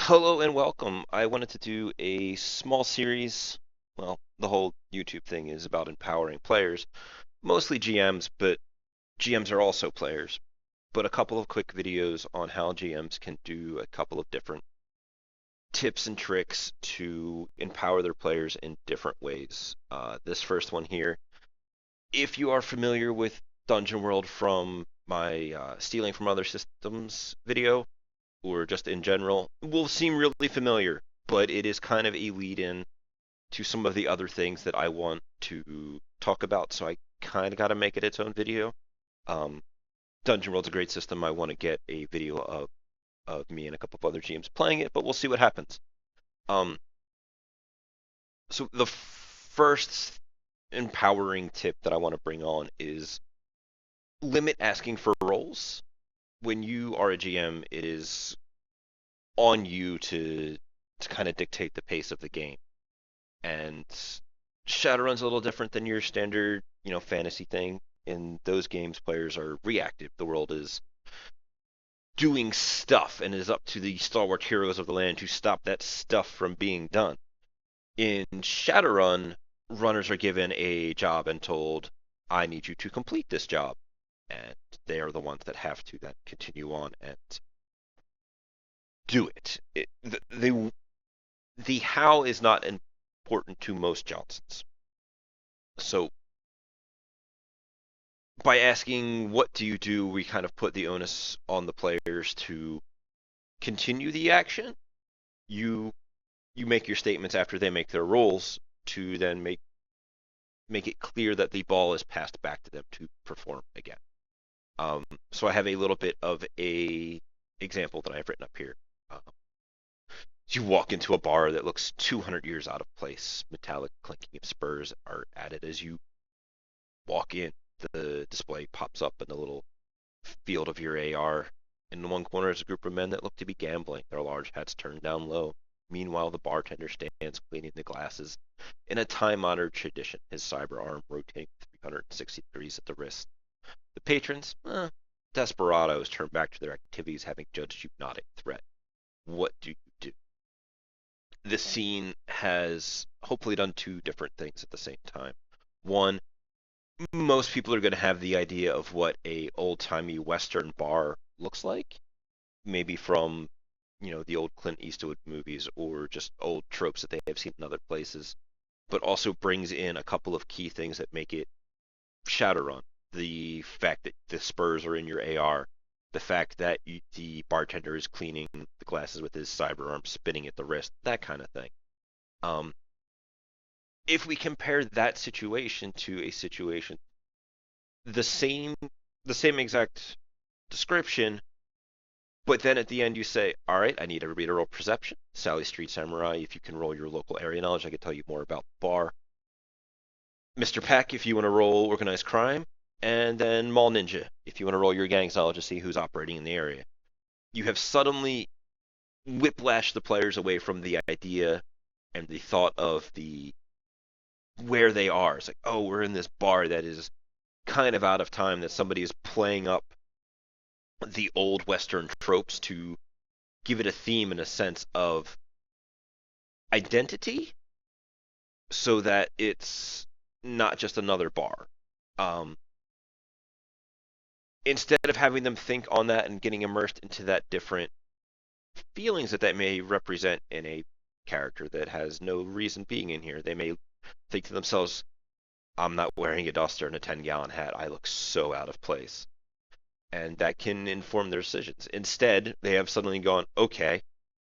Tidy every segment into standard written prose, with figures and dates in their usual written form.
Hello and welcome. I wanted to do a small series. Well, the whole YouTube thing is about empowering players, mostly GMs, but GMs are also players. But a couple of quick videos on how GMs can do a couple of different tips and tricks to empower their players in different ways. This first one here, if you are familiar with Dungeon World from my Stealing from Other Systems video, or just in general, will seem really familiar, but it is kind of a lead in to some of the other things that I want to talk about, so I kind of got to make it its own video. Um, Dungeon World's a great system. I want to get a video of me and a couple of other GMs playing it, but we'll see what happens. Um, so the first empowering tip that I want to bring on is limit asking for roles. When you are a GM, it is on you to kind of dictate the pace of the game. And Shadowrun's a little different than your standard, fantasy thing. In those games, players are reactive. The world is doing stuff, and it is up to the stalwart heroes of the land to stop that stuff from being done. In Shadowrun, runners are given a job and told, "I need you to complete this job," and they are the ones that have to then continue on and do it. The how is not important to most Johnsons. So by asking what do you do, we kind of put the onus on the players to continue the action. You you make your statements after they make their rolls to then make it clear that the ball is passed back to them to perform again. So I have a little bit of a example that I've written up here. Um, you walk into a bar that looks 200 years out of place. Metallic clinking of spurs are added as you walk in. The display pops up in a little field of your AR. In one corner is a group of men that look to be gambling, their large hats turned down low. Meanwhile, the bartender stands cleaning the glasses in a time-honored tradition, his cyber arm rotating 360 degrees at the wrist. The patrons, desperados, turn back to their activities, having judged you not a threat. What do you do? This scene has hopefully done two different things at the same time. One, most people are going to have the idea of what a old-timey Western bar looks like, maybe from the old Clint Eastwood movies or just old tropes that they have seen in other places, but also brings in a couple of key things that make it Shadowrun. The fact that the spurs are in your AR, the fact that the bartender is cleaning the glasses with his cyber arm, spinning at the wrist, that kind of thing. Um, if we compare that situation to a situation the same the same exact description, but then at the end you say, all right, I need everybody to roll perception. Sally Street Samurai, if you can roll your local area knowledge, I can tell you more about the bar. Mr. Pack, if you want to roll organized crime, and then Mall Ninja, if you want to roll your gang's knowledge to see who's operating in the area. You have suddenly whiplashed the players away from the idea and the thought of the where they are. It's like, oh, we're in this bar that is kind of out of time, that somebody is playing up the old Western tropes to give it a theme and a sense of identity so that it's not just another bar. Um, Instead of having them think on that and getting immersed into that different feelings that may represent in a character that has no reason being in here, they may think to themselves, I'm not wearing a duster and a 10-gallon hat. I look so out of place. And that can inform their decisions. Instead, they have suddenly gone, okay,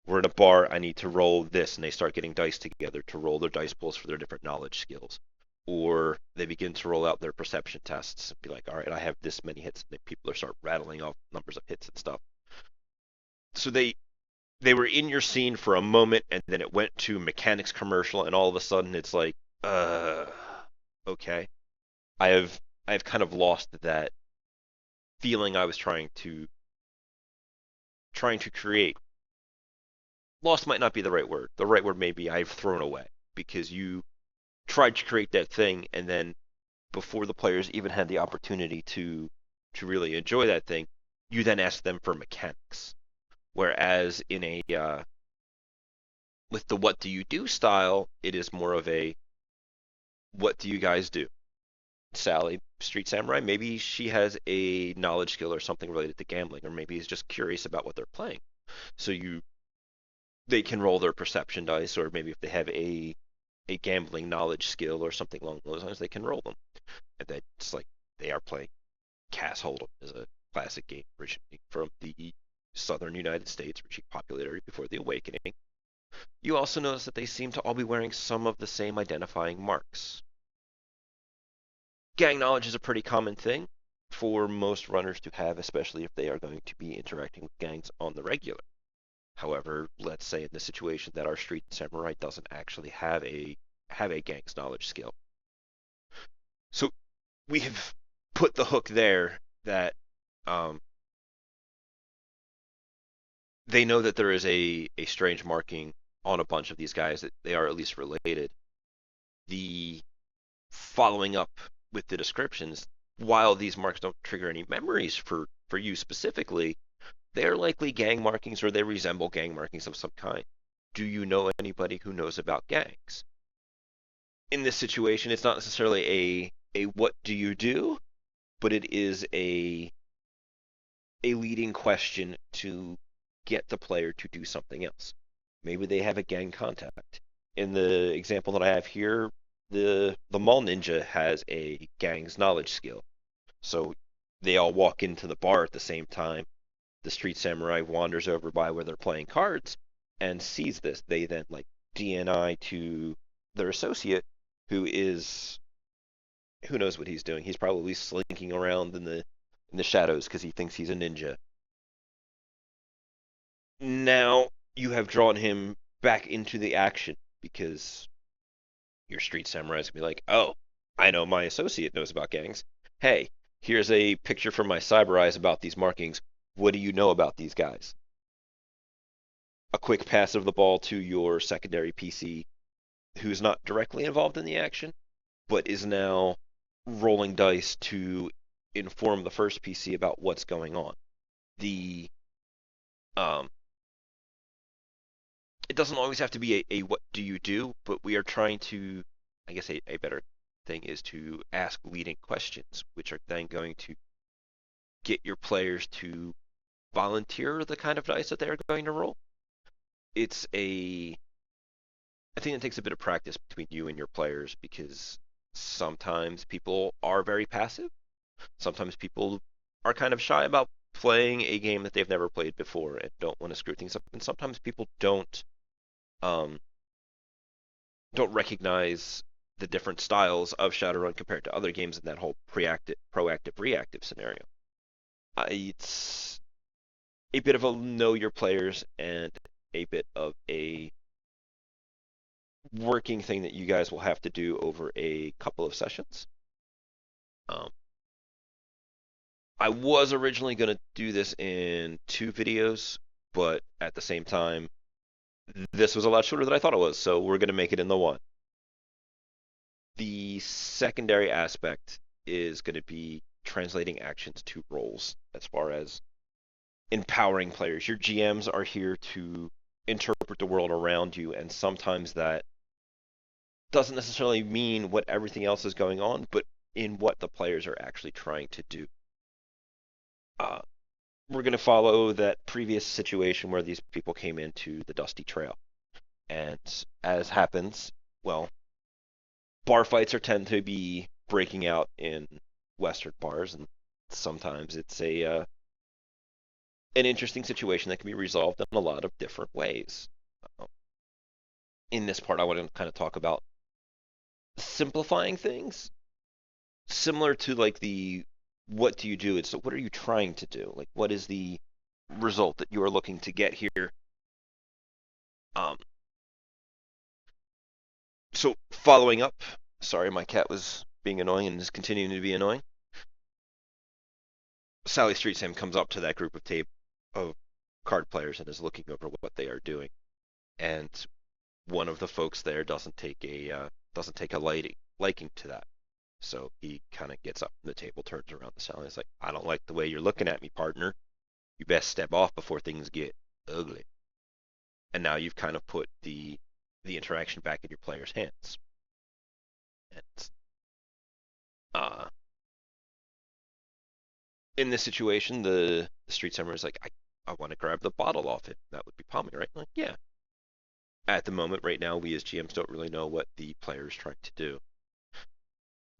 we're in a bar, I need to roll this, and they start getting dice together to roll their dice pools for their different knowledge skills. Or they begin to roll out their perception tests and be like, all right, I have this many hits, and people start rattling off numbers of hits and stuff. So they were in your scene for a moment, and then it went to mechanics commercial, and all of a sudden it's like, okay. I have kind of lost that feeling I was trying to create. Lost might not be the right word. The right word may be I've thrown away, because you tried to create that thing, and then before the players even had the opportunity to really enjoy that thing, you then asked them for mechanics. Whereas in With the what do you do style, it is more of a what do you guys do? Sally, Street Samurai, maybe she has a knowledge skill or something related to gambling, or maybe is just curious about what they're playing. So they can roll their perception dice, or maybe if they have a gambling knowledge skill or something along those lines, they can roll them. And that's like they are playing Cass Hold'em, is a classic game originating from the southern United States, reaching popularity before the Awakening. You also notice that they seem to all be wearing some of the same identifying marks. Gang knowledge is a pretty common thing for most runners to have, especially if they are going to be interacting with gangs on the regular. However, let's say in the situation that our street samurai doesn't actually have a gang's knowledge skill. So we have put the hook there that um, they know that there is a strange marking on a bunch of these guys, that they are at least related. The following up with the descriptions, while these marks don't trigger any memories for you specifically, they're likely gang markings or they resemble gang markings of some kind. Do you know anybody who knows about gangs? In this situation, it's not necessarily a what do you do, but it is a leading question to get the player to do something else. Maybe they have a gang contact. In the example that I have here, the mall ninja has a gang's knowledge skill. So they all walk into the bar at the same time. The street samurai wanders over by where they're playing cards and sees this. They then like DNI to their associate, who knows what he's doing. He's probably slinking around in the shadows because he thinks he's a ninja. Now you have drawn him back into the action because your street samurai's gonna be like, oh, I know my associate knows about gangs. Hey, here's a picture from my cyber eyes about these markings. What do you know about these guys? A quick pass of the ball to your secondary PC, who's not directly involved in the action, but is now rolling dice to inform the first PC about what's going on. The um, it doesn't always have to be a what do you do, but we are trying to, I guess a better thing is to ask leading questions, which are then going to get your players to volunteer the kind of dice that they're going to roll. It's I think it takes a bit of practice between you and your players because sometimes people are very passive. Sometimes people are kind of shy about playing a game that they've never played before and don't want to screw things up. And sometimes people um, don't recognize the different styles of Shadowrun compared to other games in that whole proactive, reactive scenario. It's a bit of a know your players and a bit of a working thing that you guys will have to do over a couple of sessions. Um, I was originally going to do this in 2 videos, but at the same time, this was a lot shorter than I thought it was, so we're going to make it in the one. The secondary aspect is going to be translating actions to roles as far as empowering players. Your GMs are here to interpret the world around you, and sometimes that doesn't necessarily mean what everything else is going on, but in what the players are actually trying to do. Uh, we're going to follow that previous situation where these people came into the Dusty Trail. And as happens, well, bar fights tend to be breaking out in Western bars, and sometimes it's an interesting situation that can be resolved in a lot of different ways. In this part, I want to kind of talk about simplifying things, similar to like the what do you do? It's what are you trying to do? Like what is the result that you are looking to get here? Um, so following up, sorry, my cat was being annoying and is continuing to be annoying. Sally Street Sam comes up to that group of card players and is looking over what they are doing, and one of the folks there doesn't take a liking to that. So he kind of gets up from the table, turns around to Sally, and is like, "I don't like the way you're looking at me, partner. You best step off before things get ugly." and now you've kind of put the interaction back in your player's hands. And in this situation, the street samurai is like, I want to grab the bottle off it. That would be palming, right? Like, yeah. At the moment, right now, we as GMs don't really know what the player is trying to do.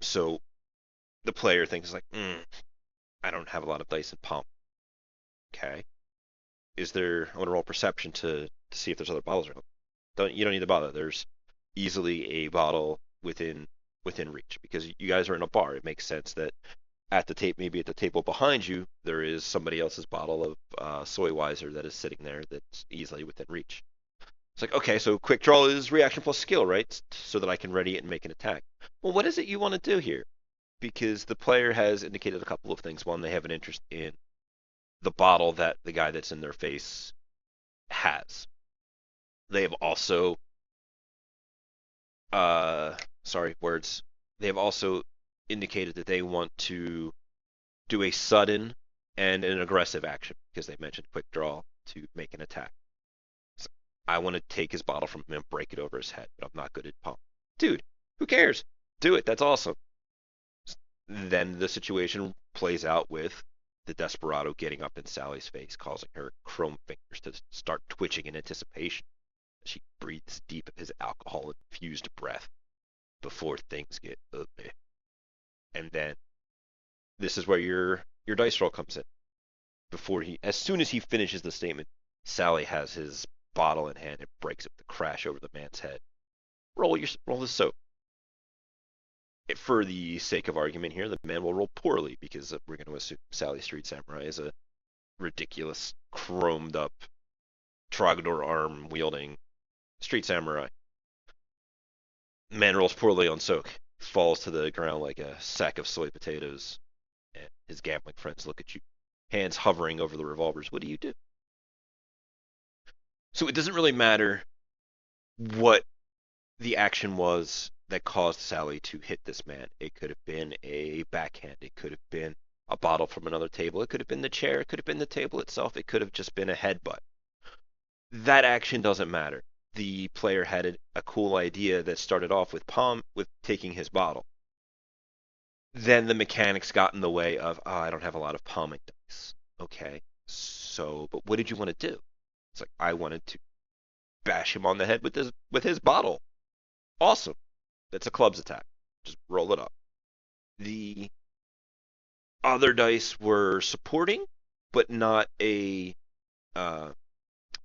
So the player thinks like, I don't have a lot of dice in palm. Okay. I want to roll perception to see if there's other bottles around. You don't need to bother. There's easily a bottle within reach because you guys are in a bar. It makes sense that maybe at the table behind you, there is somebody else's bottle of soy Weiser that is sitting there that's easily within reach. It's like, okay, so quick draw is reaction plus skill, right? So that I can ready it and make an attack. Well, what is it you want to do here? Because the player has indicated a couple of things. One, they have an interest in the bottle that the guy that's in their face has. They have also, sorry, words. They have also indicated that they want to do a sudden and an aggressive action because they mentioned quick draw to make an attack. So I want to take his bottle from him and break it over his head, but I'm not good at palm. Dude, who cares? Do it. That's awesome. Then the situation plays out with the desperado getting up in Sally's face, causing her chrome fingers to start twitching in anticipation. She breathes deep of his alcohol-infused breath before things get ugly. And then this is where your dice roll comes in. As soon as he finishes the statement, Sally has his bottle in hand and breaks it with a crash over the man's head. Roll the soap. For the sake of argument here, the man will roll poorly because we're going to assume Sally Street Samurai is a ridiculous, chromed up, Trogador arm wielding Street Samurai. Man rolls poorly on soak, falls to the ground like a sack of soy potatoes, and his gambling friends look at you, hands hovering over the revolvers. What do you do? So it doesn't really matter what the action was that caused Sally to hit this man. It could have been a backhand. It could have been a bottle from another table. It could have been the chair. It could have been the table itself. It could have just been a headbutt. That action doesn't matter. The player had a cool idea that started off with taking his bottle. Then the mechanics got in the way of, I don't have a lot of palming dice. Okay, so, but what did you want to do? It's like, I wanted to bash him on the head with his bottle. Awesome. That's a clubs attack. Just roll it up. The other dice were supporting, but not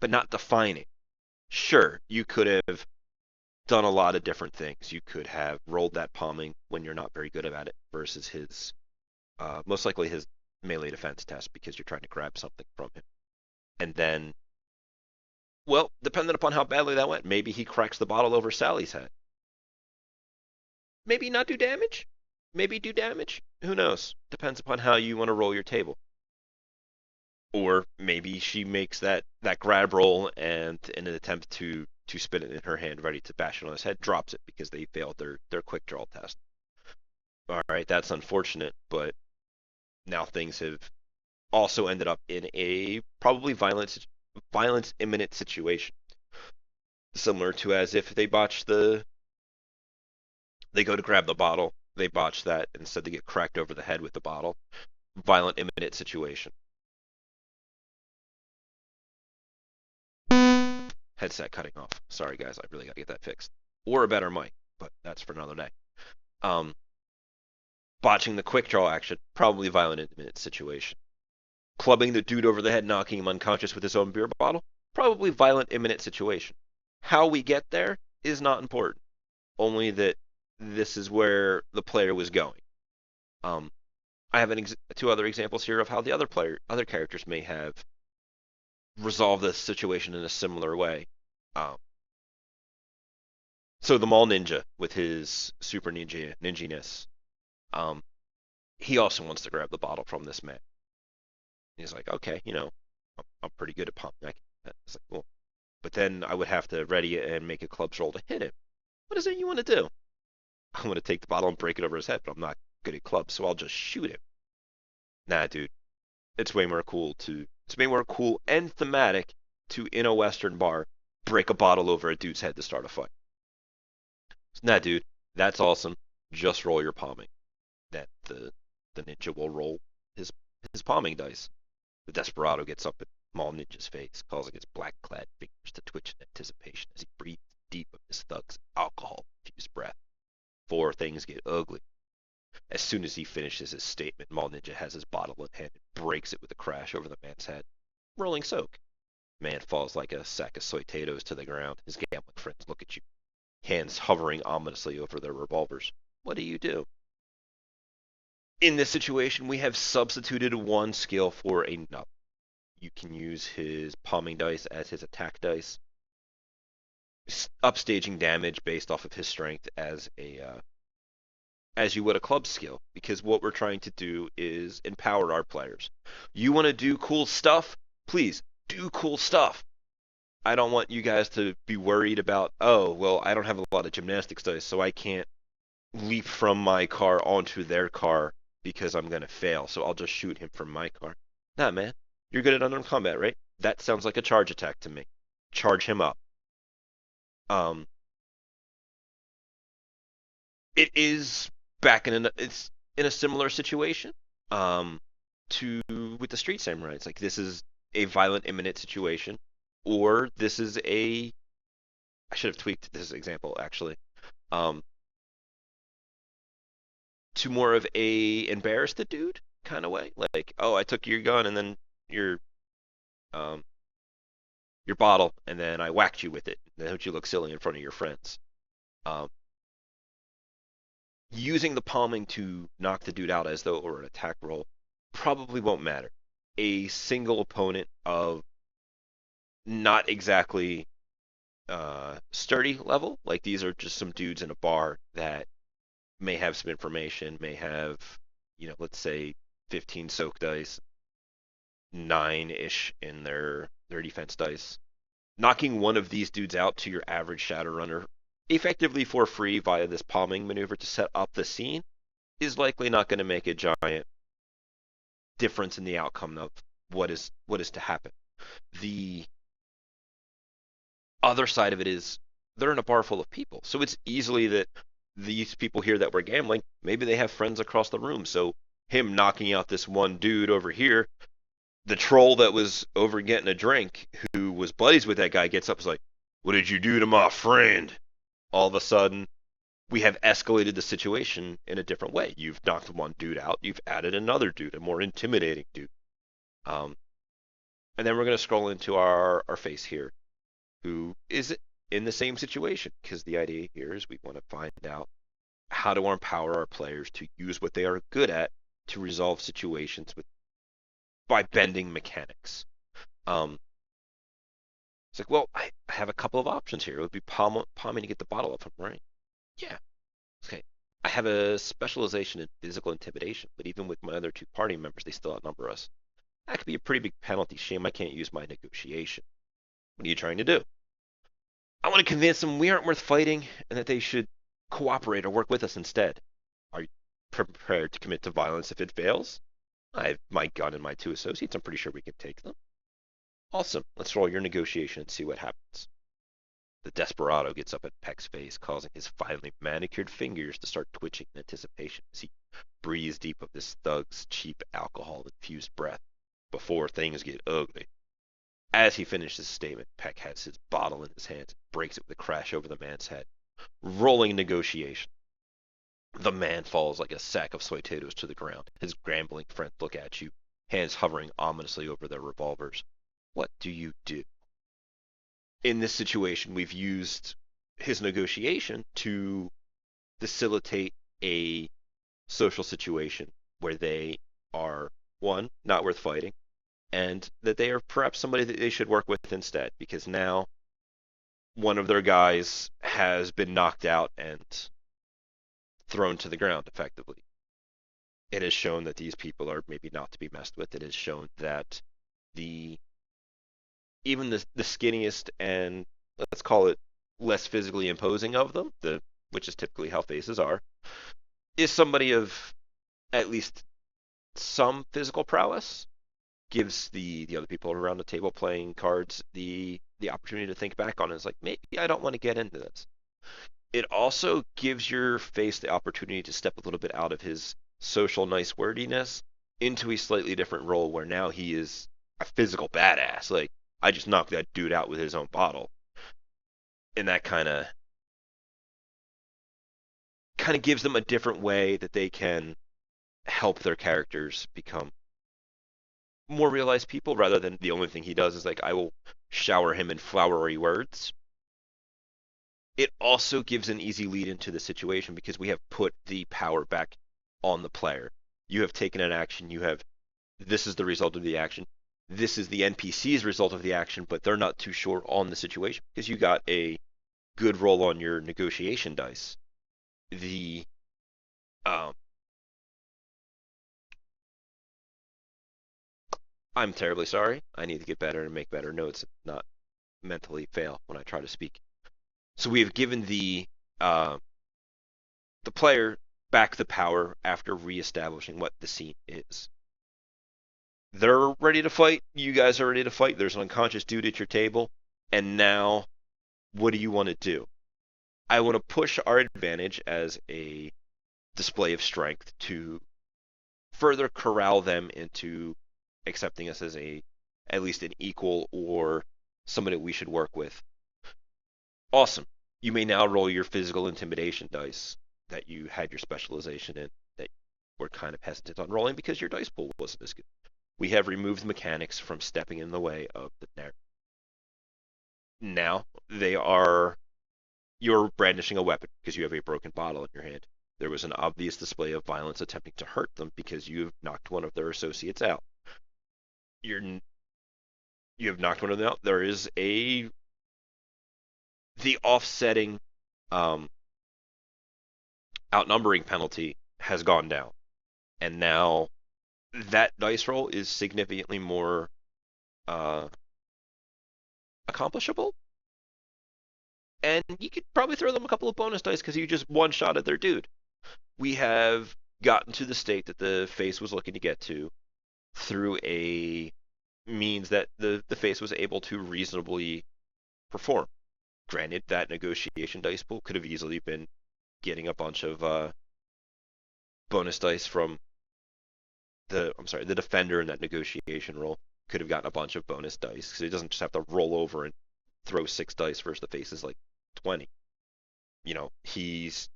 defining. Sure, you could have done a lot of different things. You could have rolled that palming when you're not very good at it versus his, most likely his melee defense test because you're trying to grab something from him. And then, well, depending upon how badly that went, maybe he cracks the bottle over Sally's head. Maybe not do damage. Maybe do damage. Who knows? Depends upon how you want to roll your table. Or maybe she makes that grab roll and in an attempt to spin it in her hand, ready to bash it on his head, drops it because they failed their quick draw test. All right, that's unfortunate, but now things have also ended up in a probably violence imminent situation. Similar to as if they go to grab the bottle, they botch that, instead they get cracked over the head with the bottle. Violent imminent situation. Headset cutting off. Sorry guys, I really gotta get that fixed. Or a better mic, but that's for another day. Botching the quick draw action, probably violent imminent situation. Clubbing the dude over the head, knocking him unconscious with his own beer bottle, probably violent imminent situation. How we get there is not important. Only that this is where the player was going. I have two other examples here of how the other characters may have resolved this situation in a similar way. So the mall ninja with his super ninjiness, he also wants to grab the bottle from this man. He's like, okay, I'm pretty good at pumping. It's like, well, but then I would have to ready it and make a clubs roll to hit him. What is it you want to do? I want to take the bottle and break it over his head, but I'm not good at clubs, so I'll just shoot him. Nah, dude. It's way more cool and thematic to, in a Western bar, break a bottle over a dude's head to start a fight. Nah, dude, that's awesome. Just roll your palming. That the ninja will roll his his palming dice. The desperado gets up at Mall Ninja's face, causing his black-clad fingers to twitch in anticipation as he breathes deep of his thug's alcohol-infused breath. Before things get ugly. As soon as he finishes his statement, Mall Ninja has his bottle in hand and breaks it with a crash over the man's head. Rolling soak. Man falls like a sack of soy potatoes to the ground. His gambling friends look at you, hands hovering ominously over their revolvers. What do you do? In this situation, we have substituted one skill for another. You can use his palming dice as his attack dice, upstaging damage based off of his strength as you would a club skill, because what we're trying to do is empower our players. You want to do cool stuff? Please do cool stuff. I don't want you guys to be worried about, oh, well, I don't have a lot of gymnastics dice, so I can't leap from my car onto their car because I'm going to fail, so I'll just shoot him from my car. Nah, man. You're good at unarmed combat, right? That sounds like a charge attack to me. Charge him up. It is it's in a similar situation to with the street samurai. It's like this is a violent imminent situation, or this is a I should have tweaked this example actually. Um, to more of a embarrass the dude kind of way, like, oh, I took your gun and then your um your bottle, and then I whacked you with it. And don't you look silly in front of your friends? Um, Using the palming to knock the dude out as though it were an attack roll probably won't matter. A single opponent of not exactly sturdy level, like these are just some dudes in a bar that may have some information, may have, let's say 15 soak dice, 9-ish in their defense dice. Knocking one of these dudes out to your average Shadowrunner effectively for free via this palming maneuver to set up the scene is likely not going to make a giant difference in the outcome of what is to happen. The other side of it is they're in a bar full of people, so it's easily that these people here that were gambling, maybe they have friends across the room, so him knocking out this one dude over here, the troll that was over getting a drink, who was buddies with that guy, gets up and is like, what did you do to my friend? All of a sudden, we have escalated the situation in a different way. You've knocked one dude out, you've added another dude, a more intimidating dude. And then we're going to scroll into our face here, who is in the same situation, because the idea here is we want to find out how to empower our players to use what they are good at to resolve situations by bending mechanics. It's like, well, I have a couple of options here. It would be palming to get the bottle off him, right? Yeah. Okay. I have a specialization in physical intimidation, but even with my other two party members, they still outnumber us. That could be a pretty big penalty. Shame I can't use my negotiation. What are you trying to do? I want to convince them we aren't worth fighting and that they should cooperate or work with us instead. Are you prepared to commit to violence if it fails? I have my gun and my two associates. I'm pretty sure we can take them. Awesome. Let's roll your negotiation and see what happens. The desperado gets up at Peck's face, causing his finely manicured fingers to start twitching in anticipation as he breathes deep of this thug's cheap alcohol-infused breath before things get ugly. As he finishes his statement, Peck has his bottle in his hands and breaks it with a crash over the man's head. Rolling negotiation. The man falls like a sack of soy potatoes to the ground. His gambling friends look at you, hands hovering ominously over their revolvers. What do you do? In this situation, we've used his negotiation to facilitate a social situation where they are, one, not worth fighting, and that they are perhaps somebody that they should work with instead, because now one of their guys has been knocked out and thrown to the ground effectively. It has shown that these people are maybe not to be messed with. It has shown that even the skinniest and, let's call it, less physically imposing of them, which is typically how faces are, is somebody of at least some physical prowess. Gives the other people around the table playing cards the the opportunity to think back on it. It's like, maybe I don't want to get into this. It also gives your face the opportunity to step a little bit out of his social nice wordiness into a slightly different role where now he is a physical badass. Like, I just knocked that dude out with his own bottle. And that kind of gives them a different way that they can help their characters become more realized people rather than the only thing he does is like, I will shower him in flowery words. It also gives an easy lead into the situation because we have put the power back on the player. You have taken an action, this is the result of the action. This is the NPC's result of the action, but they're not too sure on the situation because you got a good roll on your negotiation dice. The um, I'm terribly sorry. I need to get better and make better notes, not mentally fail when I try to speak. So we have given the player back the power after reestablishing what the scene is. They're ready to fight. You guys are ready to fight. There's an unconscious dude at your table. And now, what do you want to do? I want to push our advantage as a display of strength to further corral them into accepting us as at least an equal or somebody we should work with. Awesome. You may now roll your physical intimidation dice that you had your specialization in that were kind of hesitant on rolling because your dice pool wasn't as good. We have removed mechanics from stepping in the way of the narrative. Now you're brandishing a weapon because you have a broken bottle in your hand. There was an obvious display of violence attempting to hurt them because you have knocked one of their associates out. You have knocked one of them out. There is the offsetting outnumbering penalty has gone down, and now that dice roll is significantly more accomplishable. And you could probably throw them a couple of bonus dice because you just one shot at their dude. We have gotten to the state that the face was looking to get to through a means that the face was able to reasonably perform. Granted, that negotiation dice pool could have easily been getting a bunch of bonus dice from the defender in that negotiation roll could have gotten a bunch of bonus dice because he doesn't just have to roll over and throw 6 dice versus the face is like 20. He's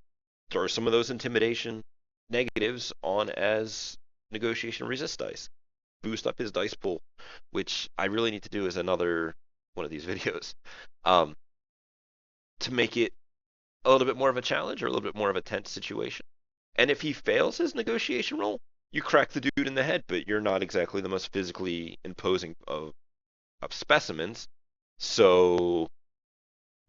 throws some of those intimidation negatives on as negotiation resist dice, boost up his dice pool, which I really need to do as another one of these videos, to make it a little bit more of a challenge or a little bit more of a tense situation. And if he fails his negotiation roll, you crack the dude in the head, but you're not exactly the most physically imposing of specimens. So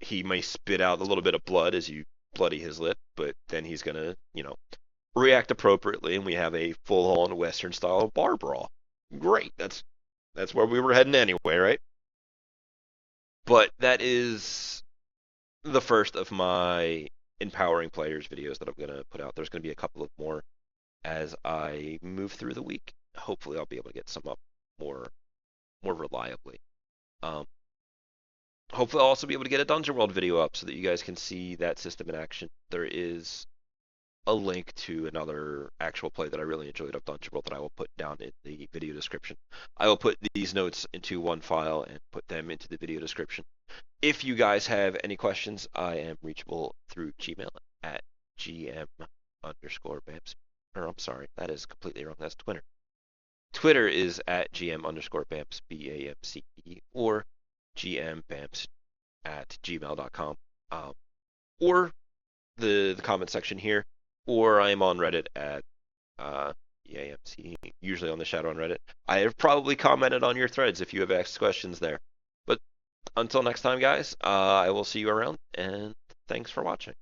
he may spit out a little bit of blood as you bloody his lip, but then he's going to, react appropriately, and we have a full-on Western-style bar brawl. Great. That's where we were heading anyway, right? But that is the first of my empowering players videos that I'm going to put out. There's going to be a couple of more as I move through the week. Hopefully I'll be able to get some up more reliably. Hopefully I'll also be able to get a Dungeon World video up so that you guys can see that system in action. There is a link to another actual play that I really enjoyed of Dungeon World that I will put down in the video description. I will put these notes into one file and put them into the video description. If you guys have any questions, I am reachable through Gmail at gm_Bamce. Or I'm sorry, that is completely wrong. That's Twitter. Twitter is at gm_Bamce, B-A-M-C-E, or gmbamce at gmail.com. Or the comment section here, or I am on Reddit at EAMC, usually on the Shadowrun Reddit. I have probably commented on your threads if you have asked questions there. But until next time, guys, I will see you around, and thanks for watching.